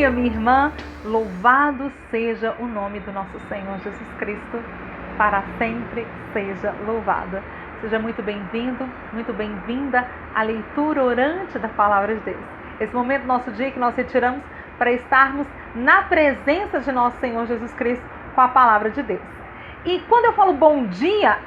dia, minha irmã. Louvado seja o nome do nosso Senhor Jesus Cristo, para sempre seja louvado. Seja muito bem-vindo, muito bem-vinda à leitura orante da Palavra de Deus. Esse momento do nosso dia que nós retiramos para estarmos na presença de nosso Senhor Jesus Cristo com a Palavra de Deus. E quando eu falo bom dia,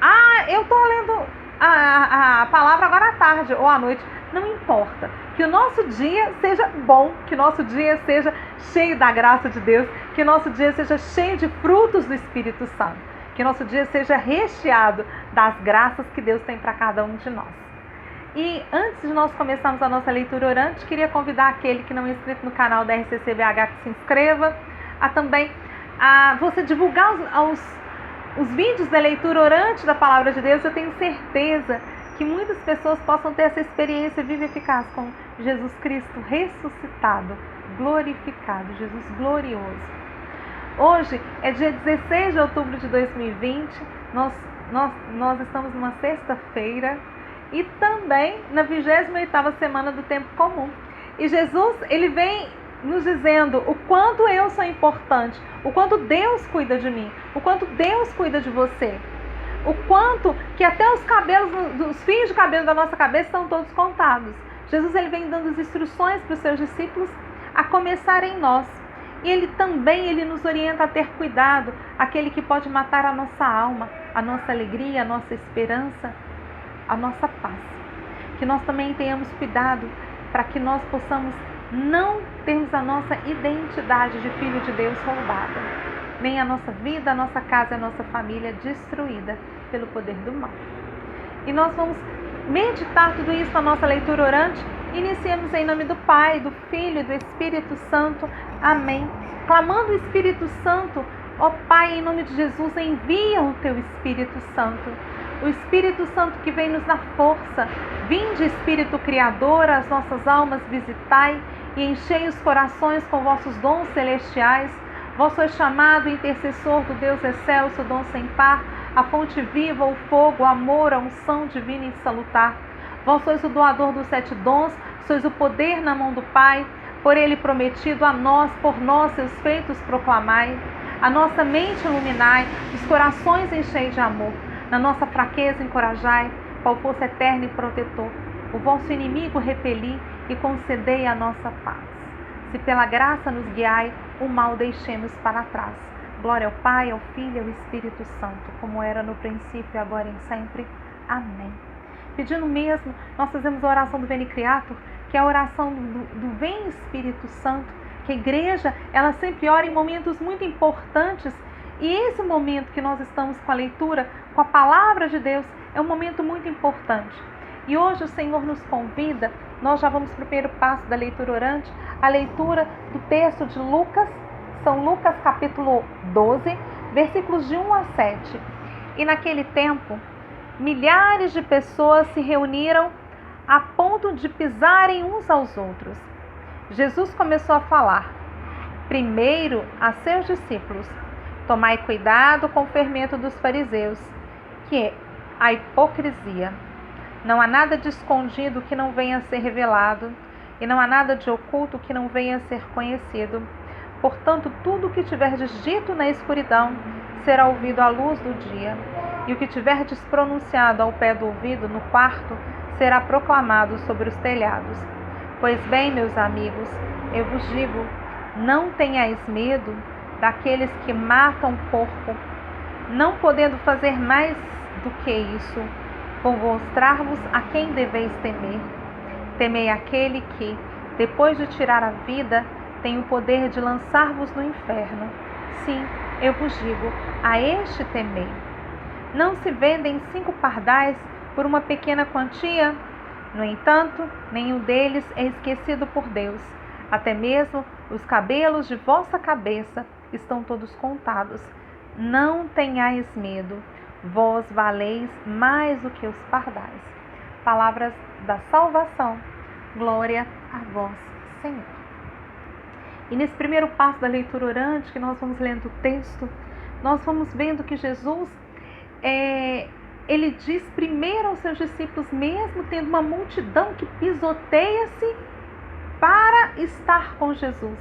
eu estou lendo a palavra agora à tarde ou à noite, não importa. Que o nosso dia seja bom, que o nosso dia seja cheio da graça de Deus, que o nosso dia seja cheio de frutos do Espírito Santo, que o nosso dia seja recheado das graças que Deus tem para cada um de nós. E antes de nós começarmos a nossa leitura orante, queria convidar aquele que não é inscrito no canal da RCCBH que se inscreva, a você divulgar os vídeos da leitura orante da Palavra de Deus. Eu tenho certeza que muitas pessoas possam ter essa experiência viva e eficaz com Jesus Cristo ressuscitado, glorificado, Jesus glorioso. Hoje é dia 16 de outubro de 2020, nós estamos numa sexta-feira e também na 28ª semana do tempo comum. E Jesus, ele vem nos dizendo o quanto eu sou importante, o quanto Deus cuida de mim, o quanto Deus cuida de você. O quanto que até os cabelos, os fios de cabelo da nossa cabeça estão todos contados. Jesus, ele vem dando as instruções para os seus discípulos a começar em nós. E ele nos orienta a ter cuidado, aquele que pode matar a nossa alma, a nossa alegria, a nossa esperança, a nossa paz. Que nós também tenhamos cuidado para que nós possamos não termos a nossa identidade de filho de Deus roubada, nem a nossa vida, a nossa casa, a nossa família destruída pelo poder do mal. E nós vamos meditar tudo isso na nossa leitura orante. Iniciemos em nome do Pai, do Filho e do Espírito Santo. Amém. Clamando o Espírito Santo, ó Pai, em nome de Jesus, envia o Teu Espírito Santo. O Espírito Santo que vem nos dar força. Vinde, Espírito Criador, as nossas almas visitai e enchei os corações com vossos dons celestiais. Vós sois chamado intercessor do Deus excelso, dom sem par, a fonte viva, o fogo, o amor, a unção divina e salutar. Vós sois o doador dos 7 dons, sois o poder na mão do Pai, por Ele prometido a nós, por nós seus feitos proclamai. A nossa mente iluminai, os corações enchei de amor. Na nossa fraqueza encorajai, qual força eterna e protetor. O vosso inimigo repeli e concedei a nossa paz. Se pela graça nos guiai, o mal deixemos para trás. Glória ao Pai, ao Filho e ao Espírito Santo, como era no princípio, agora e sempre. Amém. Pedindo mesmo, nós fazemos a oração do Veni Creator, que é a oração do Vem Espírito Santo, que a igreja, ela sempre ora em momentos muito importantes. E esse momento que nós estamos com a leitura, com a Palavra de Deus, é um momento muito importante. E hoje o Senhor nos convida, nós já vamos para o primeiro passo da leitura orante, a leitura do texto de Lucas, São Lucas capítulo 12, versículos de 1 a 7. E naquele tempo, milhares de pessoas se reuniram a ponto de pisarem uns aos outros. Jesus começou a falar, primeiro a seus discípulos: tomai cuidado com o fermento dos fariseus, que é a hipocrisia. Não há nada de escondido que não venha a ser revelado, e não há nada de oculto que não venha a ser conhecido. Portanto, tudo o que tiverdes dito na escuridão será ouvido à luz do dia, e o que tiverdes pronunciado ao pé do ouvido no quarto será proclamado sobre os telhados. Pois bem, meus amigos, eu vos digo, não tenhais medo daqueles que matam o corpo, não podendo fazer mais do que isso. Vou mostrar-vos a quem deveis temer. Temei aquele que, depois de tirar a vida, tem o poder de lançar-vos no inferno. Sim, eu vos digo, a este temei. Não se vendem 5 pardais por uma pequena quantia? No entanto, nenhum deles é esquecido por Deus. Até mesmo os cabelos de vossa cabeça estão todos contados. Não tenhais medo, vós valeis mais do que os pardais. Palavras da salvação. Glória a vós, Senhor. E nesse primeiro passo da leitura orante, que nós vamos lendo o texto, nós vamos vendo que Jesus, ele diz primeiro aos seus discípulos, mesmo tendo uma multidão que pisoteia-se para estar com Jesus.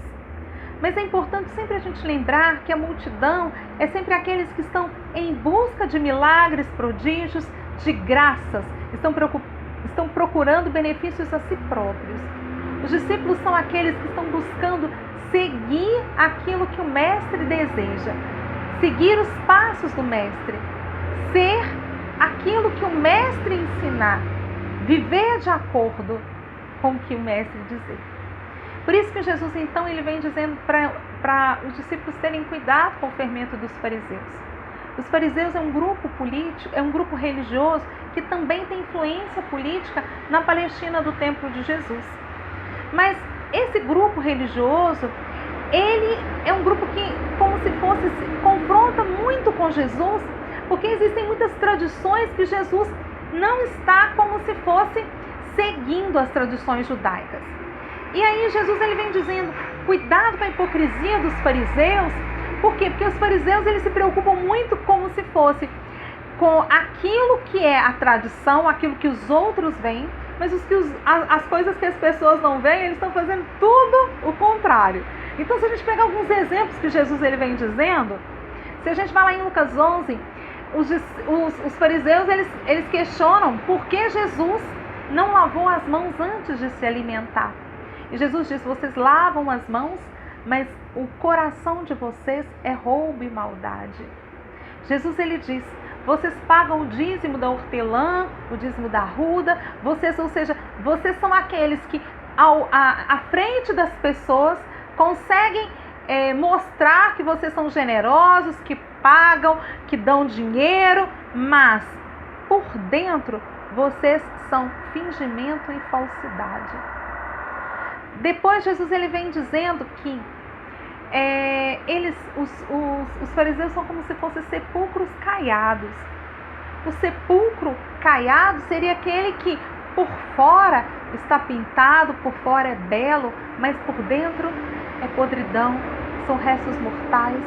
Mas é importante sempre a gente lembrar que a multidão é sempre aqueles que estão em busca de milagres, prodígios, de graças, estão procurando benefícios a si próprios. Os discípulos são aqueles que estão buscando seguir aquilo que o Mestre deseja, seguir os passos do Mestre, ser aquilo que o Mestre ensinar, viver de acordo com o que o Mestre dizer. Por isso que Jesus, então, ele vem dizendo para os discípulos terem cuidado com o fermento dos fariseus. Os fariseus é um grupo político, é um grupo religioso que também tem influência política na Palestina do tempo de Jesus. Mas esse grupo religioso, ele é um grupo que, como se fosse, se confronta muito com Jesus, porque existem muitas tradições que Jesus não está como se fosse seguindo as tradições judaicas. E aí Jesus ele vem dizendo, cuidado com a hipocrisia dos fariseus. Por quê? Porque os fariseus eles se preocupam muito como se fosse com aquilo que é a tradição, aquilo que os outros veem, mas as coisas que as pessoas não veem, eles estão fazendo tudo o contrário. Então, se a gente pegar alguns exemplos que Jesus ele vem dizendo, se a gente vai lá em Lucas 11, os fariseus eles questionam por que Jesus não lavou as mãos antes de se alimentar. E Jesus diz, vocês lavam as mãos, mas o coração de vocês é roubo e maldade. Jesus ele diz, vocês pagam o dízimo da hortelã, o dízimo da arruda, ou seja, vocês são aqueles que à frente das pessoas conseguem mostrar que vocês são generosos, que pagam, que dão dinheiro, mas por dentro vocês são fingimento e falsidade. Depois Jesus ele vem dizendo que os fariseus são como se fossem sepulcros caiados. O sepulcro caiado seria aquele que por fora está pintado, por fora é belo, mas por dentro é podridão, são restos mortais,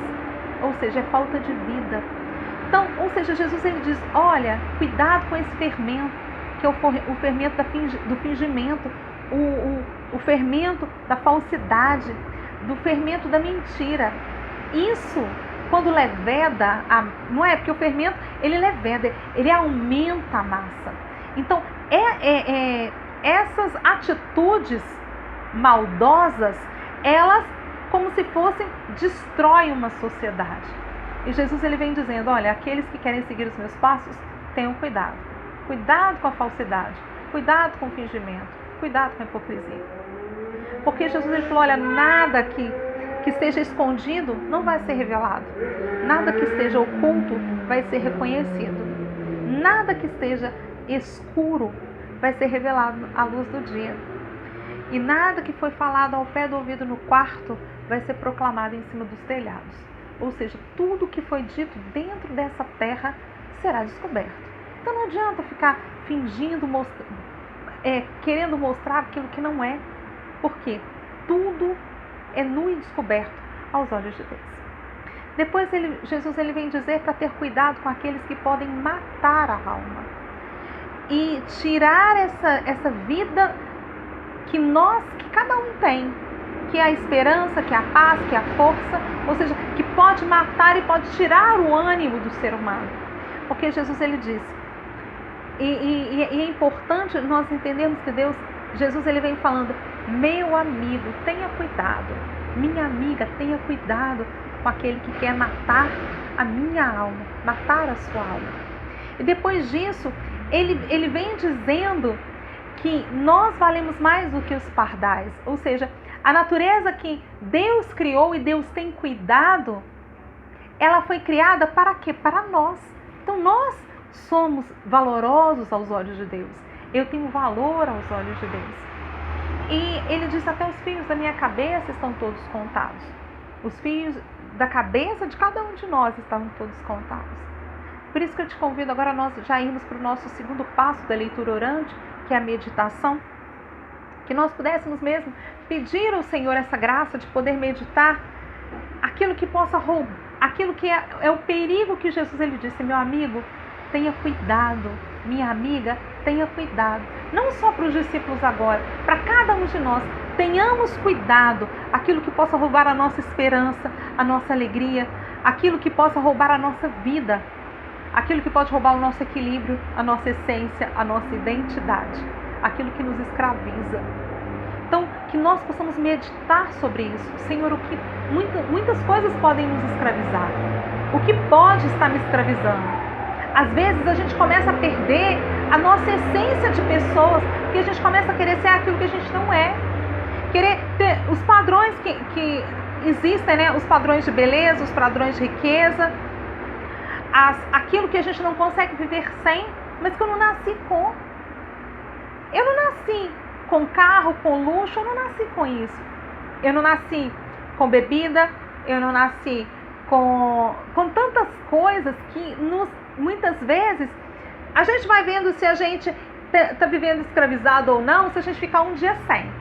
ou seja, é falta de vida. Então, ou seja, Jesus ele diz, olha, cuidado com esse fermento, que é o fermento do fingimento, o fermento da falsidade, do fermento da mentira. Isso, quando leveda, não é porque o fermento, ele leveda, ele aumenta a massa. Então, essas atitudes maldosas, elas, como se fossem, destroem uma sociedade. E Jesus ele vem dizendo, olha, aqueles que querem seguir os meus passos, tenham cuidado. Cuidado com a falsidade, cuidado com o fingimento, cuidado com a hipocrisia. Porque Jesus ele falou, olha, nada que esteja escondido não vai ser revelado. Nada que esteja oculto vai ser reconhecido. Nada que esteja escuro vai ser revelado à luz do dia. E nada que foi falado ao pé do ouvido no quarto vai ser proclamado em cima dos telhados. Ou seja, tudo que foi dito dentro dessa terra será descoberto. Então não adianta ficar fingindo, querendo mostrar aquilo que não é, porque tudo é nu e descoberto aos olhos de Deus. Depois Jesus ele vem dizer para ter cuidado com aqueles que podem matar a alma e tirar essa vida que cada um tem, que é a esperança, que é a paz, que é a força, ou seja, que pode matar e pode tirar o ânimo do ser humano. Porque Jesus ele disse, e é importante nós entendermos que Jesus ele vem falando, meu amigo, tenha cuidado, minha amiga, tenha cuidado com aquele que quer matar a minha alma, matar a sua alma. E depois disso, ele vem dizendo que nós valemos mais do que os pardais, ou seja, a natureza que Deus criou e Deus tem cuidado, ela foi criada para quê? Para nós. Então nós somos valorosos aos olhos de Deus. Eu tenho valor aos olhos de Deus. E ele diz, até os fios da minha cabeça estão todos contados. Os fios da cabeça de cada um de nós estão todos contados. Por isso que eu te convido agora, nós já irmos para o nosso segundo passo da leitura orante, que é a meditação. Que nós pudéssemos mesmo pedir ao Senhor essa graça de poder meditar aquilo que possa roubar, aquilo que é o perigo que Jesus ele disse, meu amigo, tenha cuidado, minha amiga, tenha cuidado. Não só para os discípulos agora, para cada um de nós, tenhamos cuidado, aquilo que possa roubar a nossa esperança, a nossa alegria, aquilo que possa roubar a nossa vida, aquilo que pode roubar o nosso equilíbrio, a nossa essência, a nossa identidade, aquilo que nos escraviza. Então, que nós possamos meditar sobre isso. Senhor, muitas coisas podem nos escravizar. O que pode estar me escravizando? Às vezes a gente começa a perder a nossa essência de pessoas, porque a gente começa a querer ser aquilo que a gente não é. Querer ter os padrões que existem, né? Os padrões de beleza, os padrões de riqueza, aquilo que a gente não consegue viver sem, mas que eu não nasci com. Eu não nasci com carro, com luxo, eu não nasci com isso. Eu não nasci com bebida, eu não nasci com tantas coisas que muitas vezes a gente vai vendo se a gente está vivendo escravizado ou não, se a gente ficar um dia sem.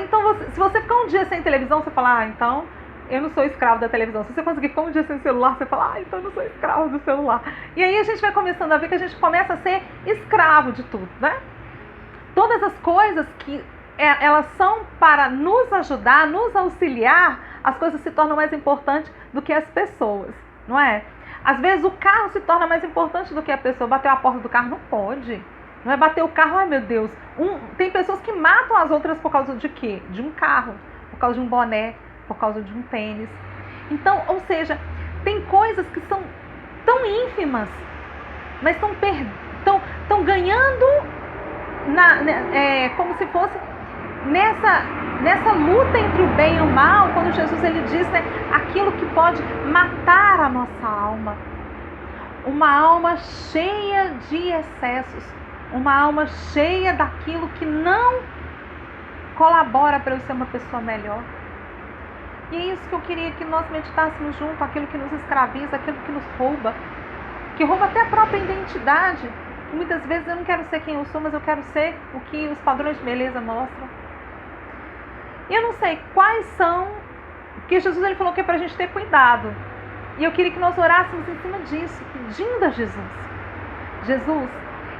Então, se você ficar um dia sem televisão, você fala, então eu não sou escravo da televisão. Se você conseguir ficar um dia sem celular, você fala, então eu não sou escravo do celular. E aí a gente vai começando a ver que a gente começa a ser escravo de tudo, né? Todas as coisas que elas são para nos ajudar, nos auxiliar, as coisas se tornam mais importantes do que as pessoas, não é? Às vezes o carro se torna mais importante do que a pessoa. Bater a porta do carro não pode. Não é bater o carro, ai meu Deus. Tem pessoas que matam as outras por causa de quê? De um carro, por causa de um boné, por causa de um tênis. Então, ou seja, tem coisas que são tão ínfimas, mas estão ganhando como se fosse nessa luta entre o bem e o mal, quando Jesus ele diz, né, aquilo que pode matar a nossa alma. Uma alma cheia de excessos, uma alma cheia daquilo que não colabora para eu ser uma pessoa melhor. E é isso que eu queria que nós meditássemos junto, aquilo que nos escraviza, aquilo que nos rouba, que rouba até a própria identidade. Muitas vezes eu não quero ser quem eu sou, mas eu quero ser o que os padrões de beleza mostram. E eu não sei quais são, porque Jesus ele falou que é para a gente ter cuidado. E eu queria que nós orássemos em cima disso, pedindo a Jesus. Jesus,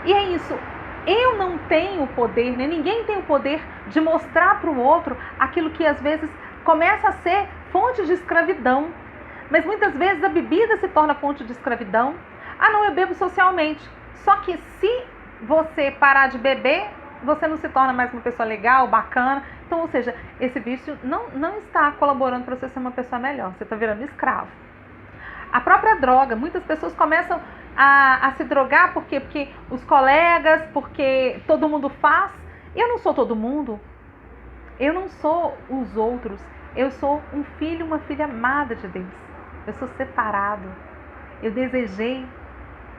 e é isso, eu não tenho o poder, né? Ninguém tem o poder de mostrar para o outro aquilo que às vezes começa a ser fonte de escravidão. Mas muitas vezes a bebida se torna fonte de escravidão. Ah, não, eu bebo socialmente. Só que se você parar de beber, você não se torna mais uma pessoa legal, bacana. Então, ou seja, esse vício não está colaborando para você ser uma pessoa melhor. Você está virando escravo. A própria droga, muitas pessoas começam a se drogar por quê? Porque os colegas, porque todo mundo faz. Eu não sou todo mundo. Eu não sou os outros. Eu sou um filho, uma filha amada de Deus. Eu sou separado. Eu desejei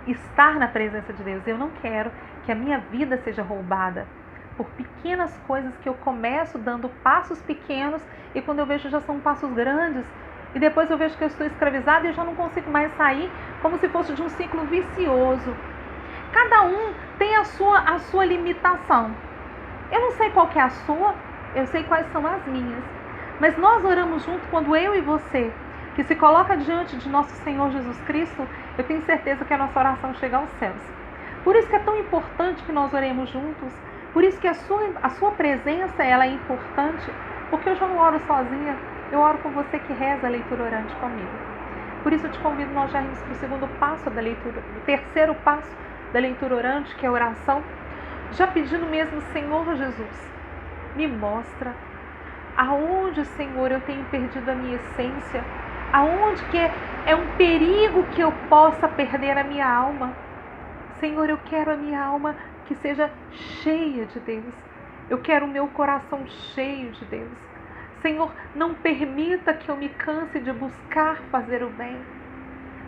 estar na presença de Deus. Eu não quero que a minha vida seja roubada por pequenas coisas que eu começo dando passos pequenos e quando eu vejo já são passos grandes e depois eu vejo que eu estou escravizada e eu já não consigo mais sair, como se fosse de um ciclo vicioso. Cada um tem a sua limitação. Eu não sei qual que é a sua, eu sei quais são as minhas. Mas nós oramos junto quando eu e você, que se coloca diante de nosso Senhor Jesus Cristo, eu tenho certeza que a nossa oração chega aos céus. Por isso que é tão importante que nós oremos juntos, por isso que a sua presença ela é importante, porque eu já não oro sozinha, eu oro com você que reza a leitura orante comigo. Por isso eu te convido nós já irmos para o segundo passo da leitura, o terceiro passo da leitura orante, que é a oração, já pedindo mesmo, Senhor Jesus, me mostra aonde, Senhor, eu tenho perdido a minha essência, aonde que é um perigo que eu possa perder a minha alma. Senhor, eu quero a minha alma que seja cheia de Deus. Eu quero o meu coração cheio de Deus. Senhor, não permita que eu me canse de buscar fazer o bem.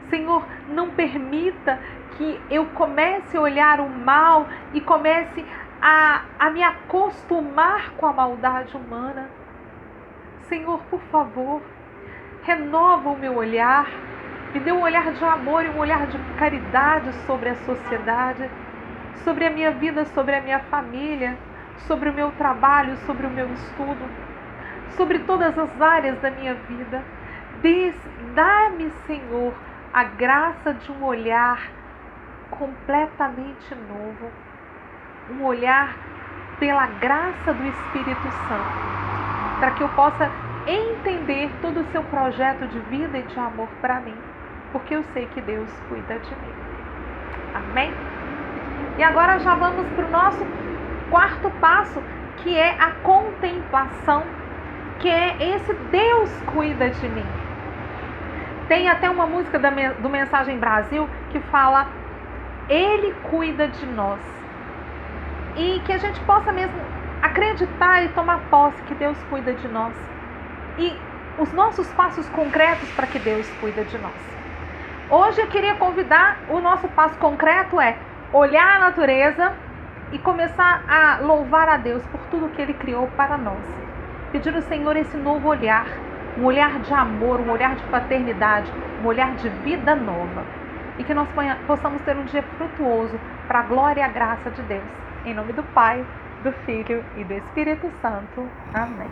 Senhor, não permita que eu comece a olhar o mal e comece a me acostumar com a maldade humana. Senhor, por favor, renova o meu olhar, me dê um olhar de amor e um olhar de caridade sobre a sociedade, sobre a minha vida, sobre a minha família, sobre o meu trabalho, sobre o meu estudo, sobre todas as áreas da minha vida. Dá-me, Senhor, a graça de um olhar completamente novo, um olhar pela graça do Espírito Santo. para que eu possa entender todo o seu projeto de vida e de amor para mim, porque eu sei que Deus cuida de mim. Amém? E agora já vamos para o nosso quarto passo, que é a contemplação, que é esse Deus cuida de mim. Tem até uma música do Mensagem Brasil que fala: Ele cuida de nós. E que a gente possa mesmo acreditar e tomar posse que Deus cuida de nós. E os nossos passos concretos para que Deus cuida de nós. Hoje eu queria convidar, o nosso passo concreto é olhar a natureza e começar a louvar a Deus por tudo que Ele criou para nós. Pedir ao Senhor esse novo olhar, um olhar de amor, um olhar de paternidade, um olhar de vida nova. E que nós possamos ter um dia frutuoso para a glória e a graça de Deus. Em nome do Pai, do Filho e do Espírito Santo. Amém.